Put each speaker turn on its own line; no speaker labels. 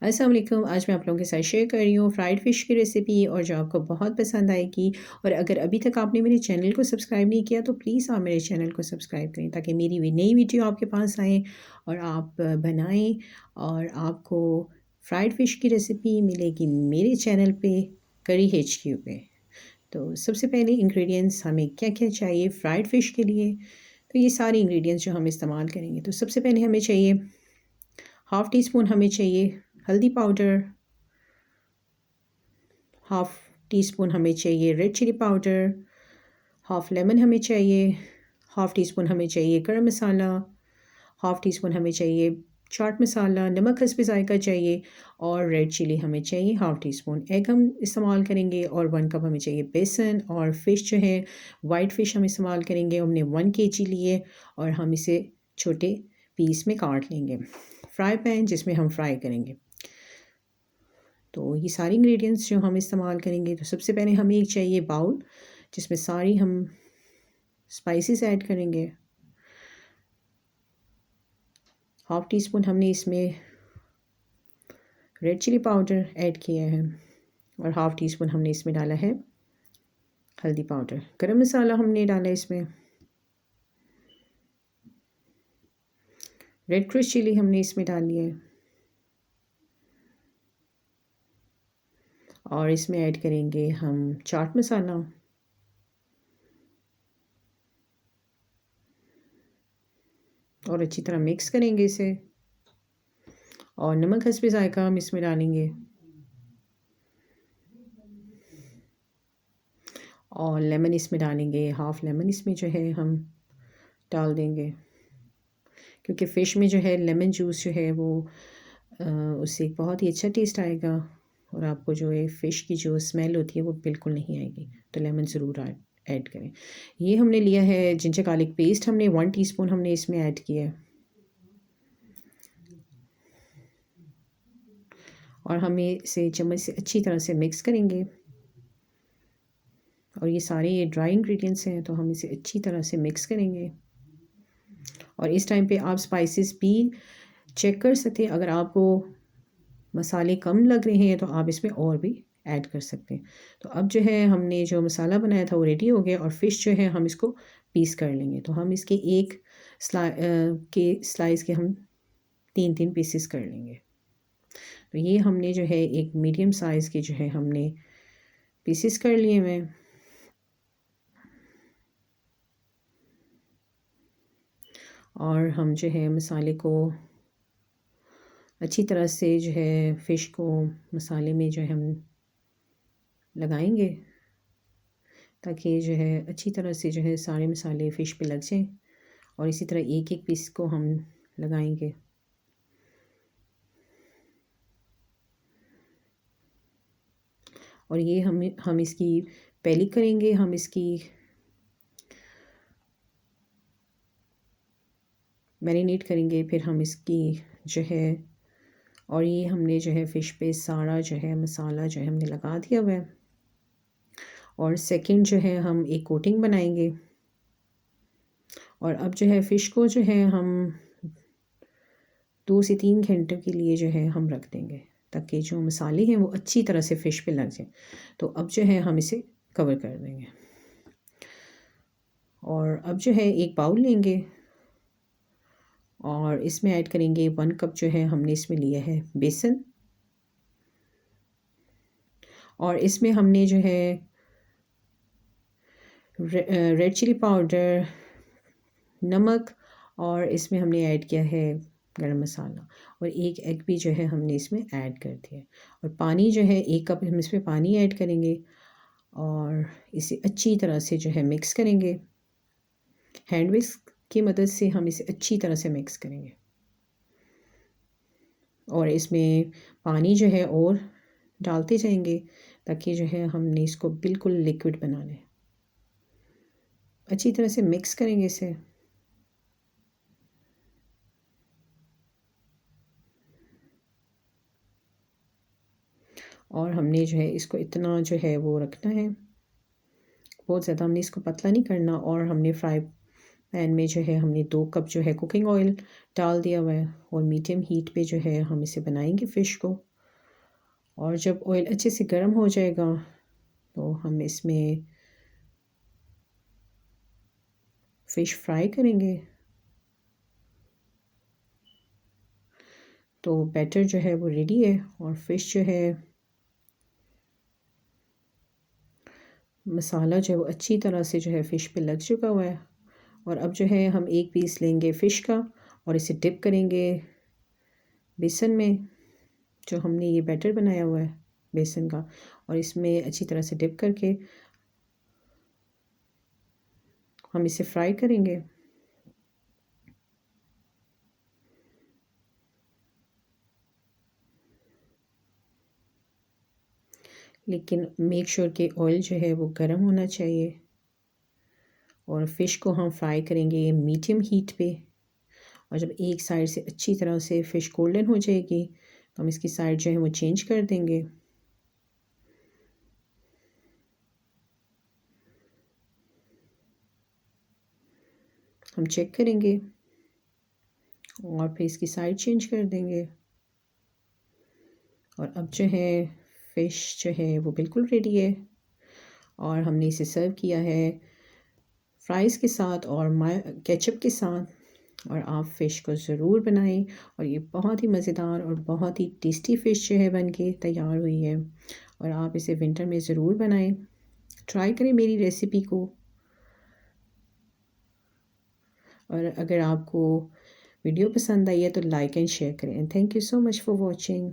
अस्सलाम वालेकुम। आज मैं आप लोगों के साथ शेयर कर रही हूँ फ्राइड फ़िश की रेसिपी और जो आपको बहुत पसंद आएगी। और अगर अभी तक आपने मेरे चैनल को सब्सक्राइब नहीं किया तो प्लीज़ आप मेरे चैनल को सब्सक्राइब करें ताकि मेरी भी नई वीडियो आपके पास आए और आप बनाएं और आपको फ्राइड फ़िश की रेसिपी मिलेगी मेरे चैनल पे करी HQ पे। तो सबसे पहले इंग्रेडिएंट्स हमें क्या-क्या चाहिए फ्राइड फ़िश के लिए, तो ये सारे इंग्रेडिएंट्स जो हम इस्तेमाल करेंगे। तो सबसे पहले हमें चाहिए हाफ़ टी स्पून हमें चाहिए हल्दी पाउडर, हाफ़ टी स्पून हमें चाहिए red chilli powder, half lemon हमें चाहिए, हाफ़ टी स्पून हमें चाहिए गरम मसाला, हाफ़ टी स्पून हमें चाहिए चाट मसाला, नमक हस्ब ज़ायक़ा चाहिए और रेड चिली हमें चाहिए हाफ़ टी स्पून। एग हम इस्तेमाल करेंगे और 1 कप हमें चाहिए बेसन। और फ़िश जो है वाइट फ़िश हम इस्तेमाल करेंगे। हमने 1 केजी लिए और हम इसे छोटे पीस में काट लेंगे। फ्राई पैन जिसमें हम फ्राई करेंगे। तो ये सारी इंग्रेडिएंट्स जो हम इस्तेमाल करेंगे, तो सबसे पहले हमें एक चाहिए बाउल जिसमें सारी हम स्पाइसेस ऐड करेंगे। हाफ़ टी स्पून हमने इसमें रेड चिली पाउडर ऐड किया है और हाफ़ टी स्पून हमने इसमें डाला है हल्दी पाउडर। गरम मसाला हमने डाला इसमें। रेड क्रश चिली हमने इसमें डाली है और इसमें ऐड करेंगे हम चाट मसाला और अच्छी तरह मिक्स करेंगे इसे। और नमक हस्ब ज़ायक़ा हम इसमें डालेंगे और लेमन इसमें डालेंगे। हाफ़ लेमन इसमें जो है हम डाल देंगे क्योंकि फ़िश में जो है लेमन जूस जो है वो उससे एक बहुत ही अच्छा टेस्ट आएगा और आपको जो है फ़िश की जो स्मेल होती है वो बिल्कुल नहीं आएगी। तो लेमन ज़रूर ऐड करें। ये हमने लिया है जिंजर गार्लिक पेस्ट, हमने 1 टीस्पून हमने इसमें ऐड किया है और हमें इसे चम्मच से अच्छी तरह से मिक्स करेंगे। और ये सारे ये ड्राई इंग्रेडिएंट्स हैं तो हम इसे अच्छी तरह से मिक्स करेंगे। और इस टाइम पे आप स्पाइसेस भी चेक कर सकते हैं। अगर आपको मसाले कम लग रहे हैं तो आप इसमें और भी ऐड कर सकते हैं। तो अब जो है हमने जो मसाला बनाया था वो रेडी हो गया और फ़िश जो है हम इसको पीस कर लेंगे। तो हम इसके एक स्लाइस के हम 3-3 पीसेस कर लेंगे। तो ये हमने जो है एक मीडियम साइज़ के जो है हमने पीसेस कर लिए हुए हैं। और हम जो है मसाले को अच्छी तरह से जो है फ़िश को मसाले में जो है हम लगाएंगे ताकि जो है अच्छी तरह से जो है सारे मसाले फ़िश पे लग जाएं। और इसी तरह एक-एक पीस को हम लगाएंगे। और ये हम इसकी पहली करेंगे, हम इसकी मैरिनेट करेंगे, फिर हम इसकी जो है और ये हमने जो है फ़िश पे सारा जो है मसाला जो है हमने लगा दिया हुआ है। और सेकंड जो है हम एक कोटिंग बनाएंगे और अब जो है फ़िश को जो है हम 2 से 3 घंटे के लिए जो है हम रख देंगे ताकि जो मसाले हैं वो अच्छी तरह से फ़िश पे लग जाएं। तो अब जो है हम इसे कवर कर देंगे। और अब जो है एक बाउल लेंगे और इसमें ऐड करेंगे 1 कप जो है हमने इसमें लिया है बेसन। और इसमें हमने जो है रेड चिली पाउडर, नमक और इसमें हमने ऐड किया है गरम मसाला और एक एग भी जो है हमने इसमें ऐड कर दिया है। और पानी जो है 1 कप हम इसमें पानी ऐड करेंगे और इसे अच्छी तरह से जो है मिक्स करेंगे। हैंड विस्क की मदद से हम इसे अच्छी तरह से मिक्स करेंगे। और इसमें पानी जो है और डालते जाएंगे ताकि जो है हमने इसको बिल्कुल लिक्विड बनाना है। अच्छी तरह से मिक्स करेंगे इसे। और हमने जो है इसको इतना जो है वो रखना है, बहुत ज़्यादा हमने इसको पतला नहीं करना। और हमने फ्राई पैन में जो है हमने 2 कप जो है कुकिंग ऑयल डाल दिया हुआ है और मीडियम हीट पे जो है हम इसे बनाएंगे फ़िश को। और जब ऑयल अच्छे से गर्म हो जाएगा तो हम इसमें फ़िश फ्राई करेंगे। तो बैटर जो है वो रेडी है और फ़िश जो है मसाला जो है वो अच्छी तरह से जो है फ़िश पे लग चुका हुआ है। और अब जो है हम एक पीस लेंगे फ़िश का और इसे डिप करेंगे बेसन में, जो हमने ये बैटर बनाया हुआ है बेसन का, और इसमें अच्छी तरह से डिप करके हम इसे फ्राई करेंगे। लेकिन मेक श्योर कि ऑयल जो है वो गर्म होना चाहिए। और फ़िश को हम फ्राई करेंगे मीडियम हीट पे। और जब एक साइड से अच्छी तरह से फ़िश गोल्डन हो जाएगी तो हम इसकी साइड जो है वो चेंज कर देंगे। हम चेक करेंगे और फिर इसकी साइड चेंज कर देंगे। और अब जो है फ़िश जो है वो बिल्कुल रेडी है और हमने इसे सर्व किया है फ्राइज़ के साथ और केचप के साथ। और आप फ़िश को ज़रूर बनाएं और ये बहुत ही मज़ेदार और बहुत ही टेस्टी फ़िश जो है बन के तैयार हुई है। और आप इसे विंटर में ज़रूर बनाएं, ट्राई करें मेरी रेसिपी को। और अगर आपको वीडियो पसंद आई है तो लाइक एंड शेयर करें। Thank you so much for watching.